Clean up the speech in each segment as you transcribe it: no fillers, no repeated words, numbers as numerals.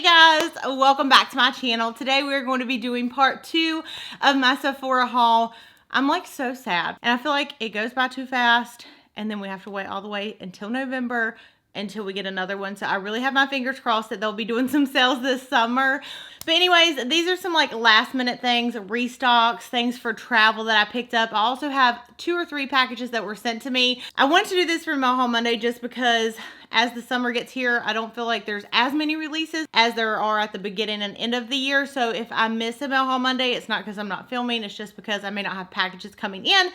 guys, welcome back to my channel. Today we're going to be doing part 2 of my Sephora haul. I'm like so sad and I feel like it goes by too fast and then we have to wait all the way until November until we get another one. So I really have my fingers crossed that they'll be doing some sales this summer. But anyways, these are some like last minute things, restocks, things for travel that I picked up. I also have 2 or 3 packages that were sent to me. I wanted to do this for my haul Monday just because as the summer gets here, I don't feel like there's as many releases as there are at the beginning and end of the year. So if I miss a mail haul Monday, it's not because I'm not filming, it's just because I may not have packages coming in.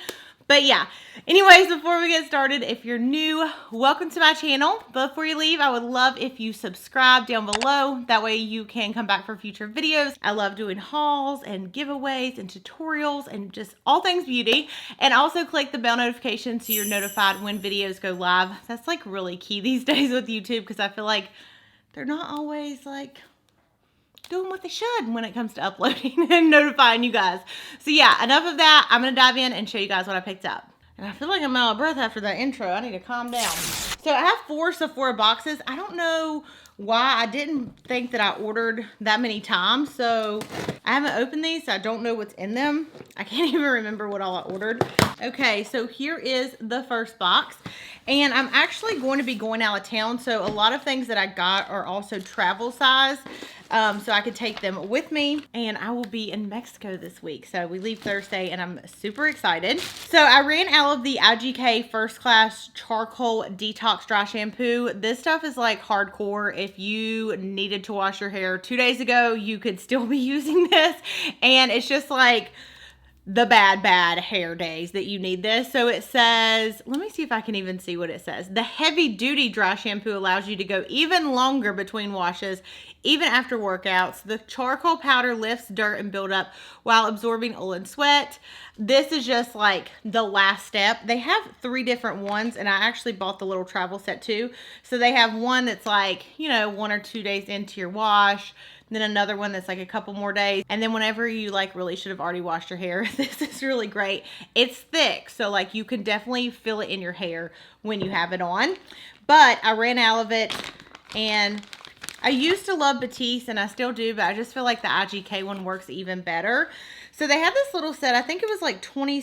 But yeah, anyways, before we get started, if you're new, welcome to my channel. Before you leave, I would love if you subscribe down below. That way you can come back for future videos. I love doing hauls and giveaways and tutorials and just all things beauty. And also click the bell notification so you're notified when videos go live. That's like really key these days with YouTube because I feel like they're not always like doing what they should when it comes to uploading and notifying you guys. So yeah, enough of that. I'm gonna dive in and show you guys what I picked up. And I feel like I'm out of breath after that intro. I need to calm down. So I have 4 Sephora boxes. I don't know why I didn't think that I ordered that many times. So I haven't opened these, so I don't know what's in them. I can't even remember what all I ordered. Okay, so here is the first box. And I'm actually going to be going out of town. So a lot of things that I got are also travel size. So I could take them with me, and I will be in Mexico this week. So we leave Thursday and I'm super excited. So I ran out of the IGK First Class Charcoal Detox Dry Shampoo. This stuff is like hardcore. If you needed to wash your hair 2 days ago, you could still be using this. And it's just like the bad hair days that you need this. So it says, let me see if I can even see what it says. The heavy duty dry shampoo allows you to go even longer between washes, even after workouts. The charcoal powder lifts dirt and buildup while absorbing oil and sweat. This is just like the last step. They have 3 different ones, and I actually bought the little travel set too. So they have one that's like, you know, 1 or 2 days into your wash. Then another one that's like a couple more days. And then whenever you like really should have already washed your hair, this is really great. It's thick, so like you can definitely feel it in your hair when you have it on. But I ran out of it, and I used to love Batiste, and I still do, but I just feel like the IGK one works even better. So they had this little set, I think it was like $20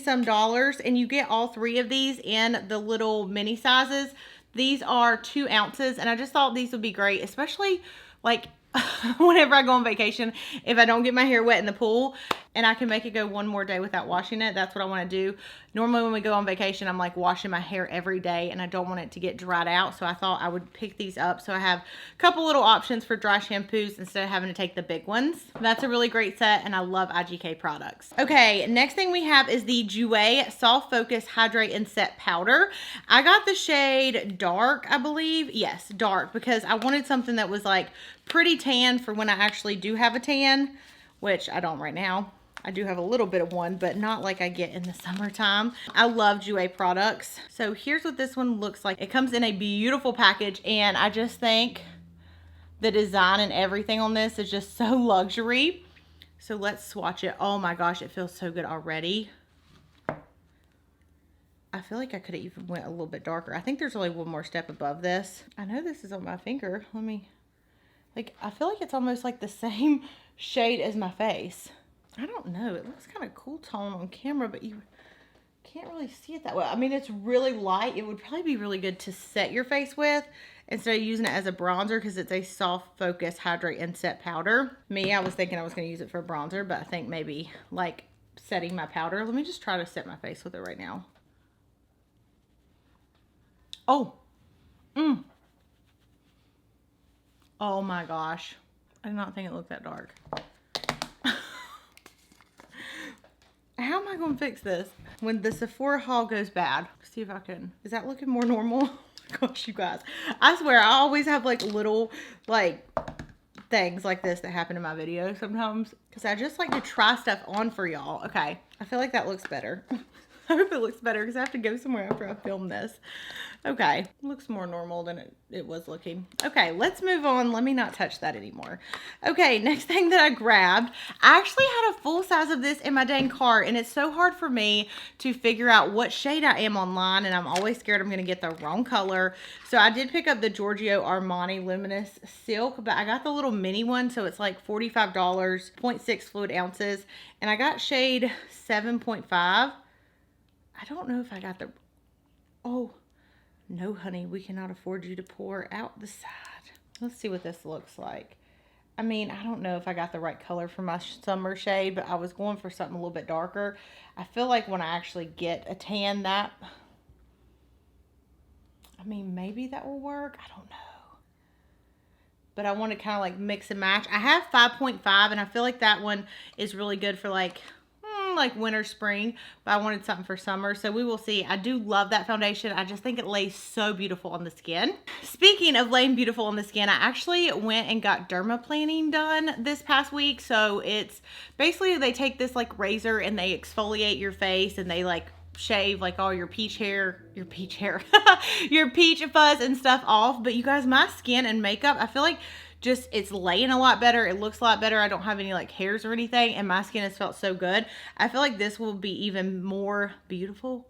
some, and you get all 3 of these in the little mini sizes. These are 2 ounces, and I just thought these would be great, especially like whenever I go on vacation, if I don't get my hair wet in the pool and I can make it go 1 more day without washing it, that's what I want to do. Normally when we go on vacation, I'm like washing my hair every day and I don't want it to get dried out. So I thought I would pick these up. So I have a couple little options for dry shampoos instead of having to take the big ones. That's a really great set and I love IGK products. Okay, next thing we have is the Jouer Soft Focus Hydrate and Set Powder. I got the shade dark, I believe. Yes, dark, because I wanted something that was like pretty tan for when I actually do have a tan, which I don't right now. I do have a little bit of one, but not like I get in the summertime. I love Jouer products. So here's what this one looks like. It comes in a beautiful package, and I just think the design and everything on this is just so luxury. So let's swatch it. Oh my gosh, it feels so good already. I feel like I could have even went a little bit darker. I think there's only 1 more step above this. I know this is on my finger. Let me... like, I feel like it's almost like the same shade as my face. I don't know. It looks kind of cool tone on camera, but you can't really see it that well. I mean, it's really light. It would probably be really good to set your face with instead of using it as a bronzer because it's a soft focus hydrate and set powder. Me, I was thinking I was going to use it for a bronzer, but I think maybe like setting my powder. Let me just try to set my face with it right now. Oh. Oh my gosh. I did not think it looked that dark. How am I going to fix this when the Sephora haul goes bad? Let's see if I can. Is that looking more normal? Oh my gosh, you guys. I swear, I always have like little like things like this that happen in my videos sometimes because I just like to try stuff on for y'all. Okay. I feel like that looks better. I hope it looks better because I have to go somewhere after I film this. Okay, looks more normal than it was looking. Okay, let's move on. Let me not touch that anymore. Okay, next thing that I grabbed, I actually had a full size of this in my dang cart, and it's so hard for me to figure out what shade I am online, and I'm always scared I'm going to get the wrong color. So I did pick up the Giorgio Armani Luminous Silk, but I got the little mini one, so it's like $45, 0.6 fluid ounces, and I got shade 7.5. I don't know if I got the... Oh... No, honey, we cannot afford you to pour out the side. Let's see what this looks like. I mean, I don't know if I got the right color for my summer shade, but I was going for something a little bit darker. I feel like when I actually get a tan, I mean, maybe that will work. I don't know. But I want to kind of like mix and match. I have 5.5, and I feel like that one is really good for like winter, spring, but I wanted something for summer, so we will see. I do love that foundation. I just think it lays so beautiful on the skin. Speaking of laying beautiful on the skin, I actually went and got Dermaplaning done this past week. So it's basically they take this like razor and they exfoliate your face, and they like shave like all your peach fuzz and stuff off. But you guys, my skin and makeup, I feel like just it's laying a lot better. It looks a lot better. I don't have any like hairs or anything, and my skin has felt so good. I feel like this will be even more beautiful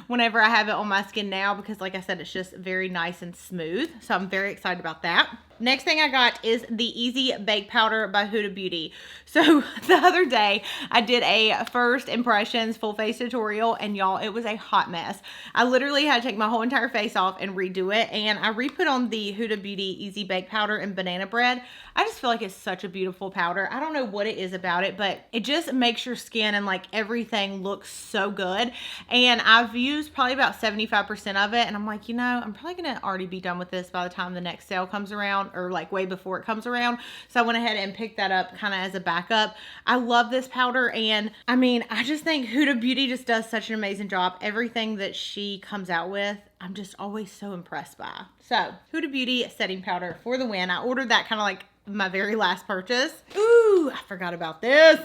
whenever I have it on my skin now, because like I said, it's just very nice and smooth. So I'm very excited about that. Next thing I got is the Easy Bake Powder by Huda Beauty. So the other day I did a first impressions full face tutorial, and y'all, it was a hot mess. I literally had to take my whole entire face off and redo it, and I re-put on the Huda Beauty Easy Bake Powder in Banana Bread. I just feel like it's such a beautiful powder. I don't know what it is about it, but it just makes your skin and like everything look so good. And I've used probably about 75% of it, and I'm like, you know, I'm probably gonna already be done with this by the time the next sale comes around, or like way before it comes around. So I went ahead and picked that up kind of as a backup. I love this powder, and I mean, I just think Huda Beauty just does such an amazing job. Everything that she comes out with, I'm just always so impressed by. So Huda Beauty setting powder for the win. I ordered that kind of like my very last purchase. Ooh, I forgot about this.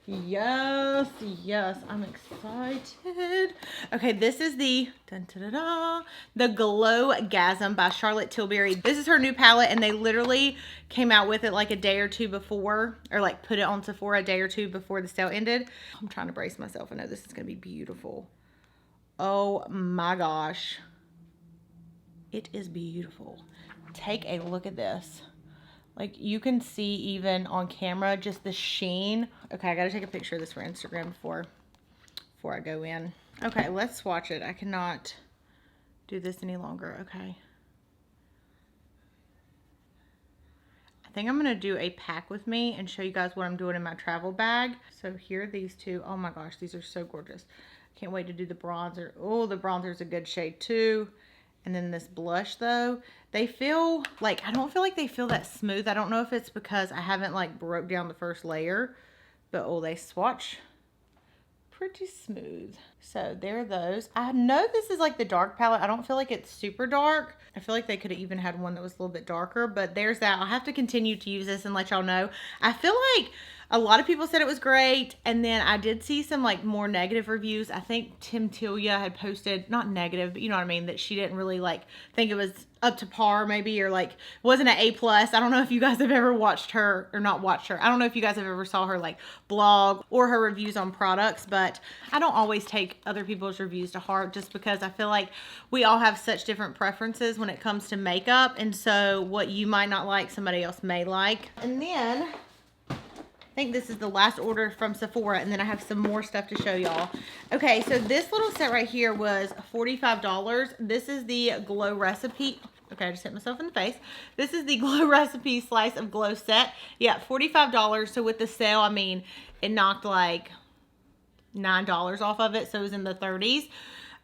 Yes, I'm excited. Okay, this is the the Glowgasm by Charlotte Tilbury. This is her new palette, and they literally came out with it like a day or two before, or like put it on Sephora a day or two before the sale ended. I'm trying to brace myself. I know this is gonna be beautiful. Oh my gosh, it is beautiful. Take a look at this. Like, you can see even on camera just the sheen. Okay, I gotta take a picture of this for Instagram before I go in. Okay, let's swatch it. I cannot do this any longer. Okay. I think I'm gonna do a pack with me and show you guys what I'm doing in my travel bag. So here are these two. Oh my gosh, these are so gorgeous. Can't wait to do the bronzer. Oh, the bronzer is a good shade too. And then this blush though, they feel like, I don't feel like they feel that smooth. I don't know if it's because I haven't like broke down the first layer, but oh, they swatch pretty smooth. So there are those. I know this is like the dark palette. I don't feel like it's super dark. I feel like they could have even had one that was a little bit darker, but there's that. I'll have to continue to use this and let y'all know. I feel like a lot of people said it was great, and then I did see some like more negative reviews. I think Tim Tilia had posted, not negative, but you know what I mean, that she didn't really like think it was up to par maybe, or like wasn't an A+. I don't know if you guys have ever watched her, or not watched her. I don't know if you guys have ever saw her like blog or her reviews on products, but I don't always take other people's reviews to heart, just because I feel like we all have such different preferences when it comes to makeup, and so what you might not like, somebody else may like. And then I think this is the last order from Sephora, and then I have some more stuff to show y'all. Okay, so this little set right here was $45. This is the Glow Recipe. Okay, I just hit myself in the face. This is the Glow Recipe Slice of Glow set. Yeah, $45. So with the sale, I mean, it knocked like $9 off of it, so it was in the 30s.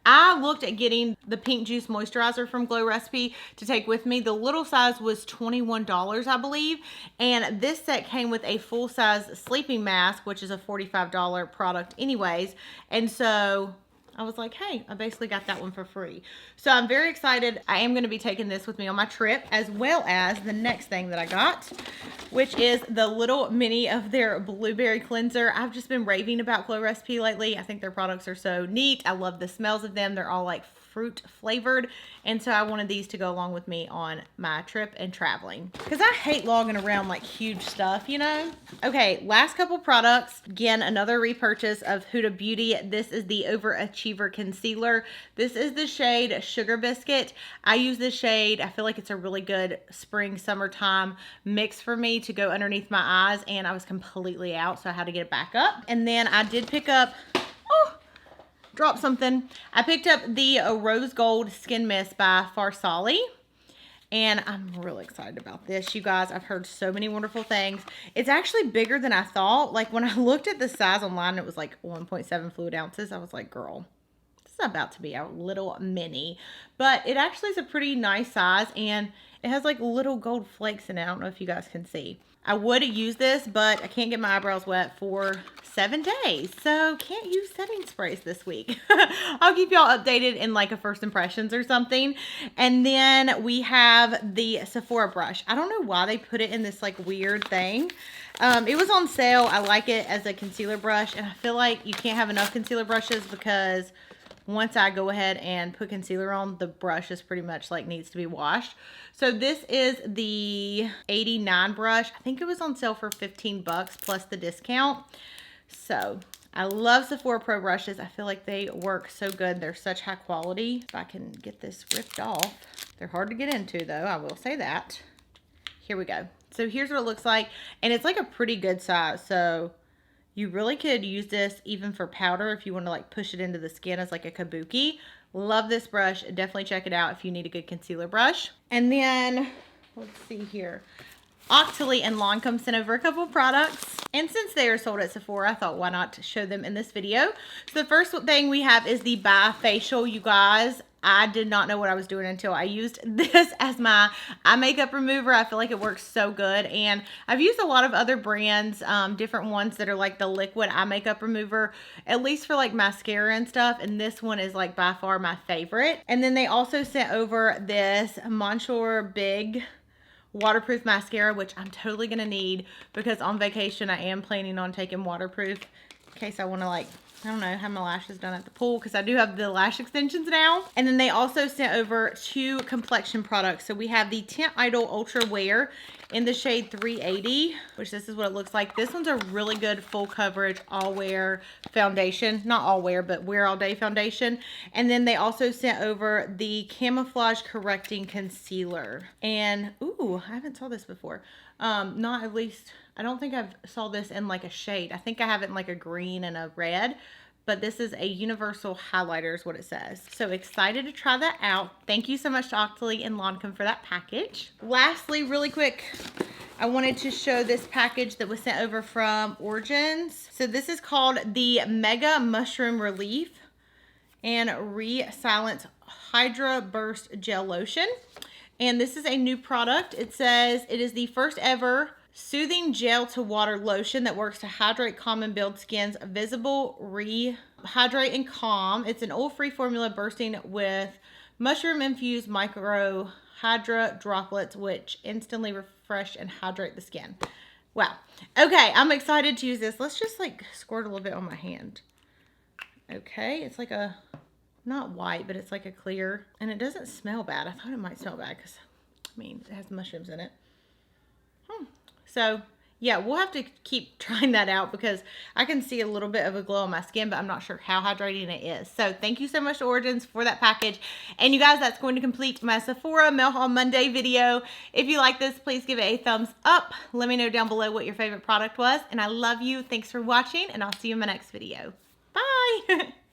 I looked at getting the Pink Juice Moisturizer from Glow Recipe to take with me. The little size was $21, I believe. And this set came with a full-size sleeping mask, which is a $45 product anyways. And so I was like, hey, I basically got that one for free. So I'm very excited. I am going to be taking this with me on my trip, as well as the next thing that I got, which is the little mini of their blueberry cleanser. I've just been raving about Glow Recipe lately. I think their products are so neat. I love the smells of them. They're all like fruit flavored, and so I wanted these to go along with me on my trip and traveling, because I hate logging around like huge stuff, you know. Okay, last couple products. Again, another repurchase of Huda Beauty. This is the Overachiever Concealer. This is the shade Sugar Biscuit. I use this shade. I feel like it's a really good spring summertime mix for me to go underneath my eyes, and I was completely out, so I had to get it back up. And then I did pick up, drop something. I picked up the Rose Gold Skin Mist by Farsali, and I'm really excited about this, you guys. I've heard so many wonderful things. It's actually bigger than I thought. Like, when I looked at the size online, it was like 1.7 fluid ounces. I was like, girl, this is about to be a little mini, but it actually is a pretty nice size, and it has like little gold flakes in it. I don't know if you guys can see. I would use this, but I can't get my eyebrows wet for 7 days, so can't use setting sprays this week. I'll keep y'all updated in like a first impressions or something. And then we have the Sephora brush. I don't know why they put it in this like weird thing. It was on sale. I like it as a concealer brush, and I feel like you can't have enough concealer brushes, because once I go ahead and put concealer on, the brush is pretty much like needs to be washed. So this is the 89 brush. I think it was on sale for 15 bucks plus the discount. So I love Sephora Pro brushes. I feel like they work so good. They're such high quality. If I can get this ripped off. They're hard to get into though, I will say that. Here we go. So here's what it looks like. And it's like a pretty good size. So you really could use this even for powder if you want to like push it into the skin as like a kabuki. Love this brush. Definitely check it out if you need a good concealer brush. And then, let's see here. Octoly and Lancome sent over a couple of products. And since they are sold at Sephora, I thought why not show them in this video. So the first thing we have is the Bifacial, you guys. I did not know what I was doing until I used this as my eye makeup remover. I feel like it works so good. And I've used a lot of other brands, different ones that are like the liquid eye makeup remover, at least for like mascara and stuff. And this one is like by far my favorite. And then they also sent over this Monsieur Big waterproof mascara, which I'm totally going to need, because on vacation I am planning on taking waterproof in case I want to like, I don't know, have my lashes done at the pool, because I do have the lash extensions now. And then they also sent over 2 complexion products. So we have the Tint Idol Ultra Wear in the shade 380, which this is what it looks like. This one's a really good full coverage all wear foundation. Not all wear, but wear all day foundation. And then they also sent over the Camouflage Correcting Concealer. And, ooh, I haven't saw this before. Not at least, I don't think I've saw this in like a shade. I think I have it in like a green and a red, but this is a universal highlighter is what it says. So excited to try that out. Thank you so much to Octoly and Lancome for that package. Lastly, really quick, I wanted to show this package that was sent over from Origins. So this is called the Mega Mushroom Relief and Re-Silence Hydra Burst Gel Lotion. And this is a new product. It says it is the first ever soothing gel to water lotion that works to hydrate, calm, and build skin's visible rehydrate and calm. It's an oil-free formula bursting with mushroom-infused micro hydra droplets, which instantly refresh and hydrate the skin. Wow. Okay, I'm excited to use this. Let's just like squirt a little bit on my hand. Okay, it's like a, not white, but it's like a clear, and it doesn't smell bad. I thought it might smell bad because, I mean, it has mushrooms in it. So yeah, we'll have to keep trying that out, because I can see a little bit of a glow on my skin, but I'm not sure how hydrating it is. So thank you so much to Origins for that package. And you guys, that's going to complete my Sephora Mail Haul Monday video. If you like this, please give it a thumbs up. Let me know down below what your favorite product was. And I love you. Thanks for watching, and I'll see you in my next video. Bye.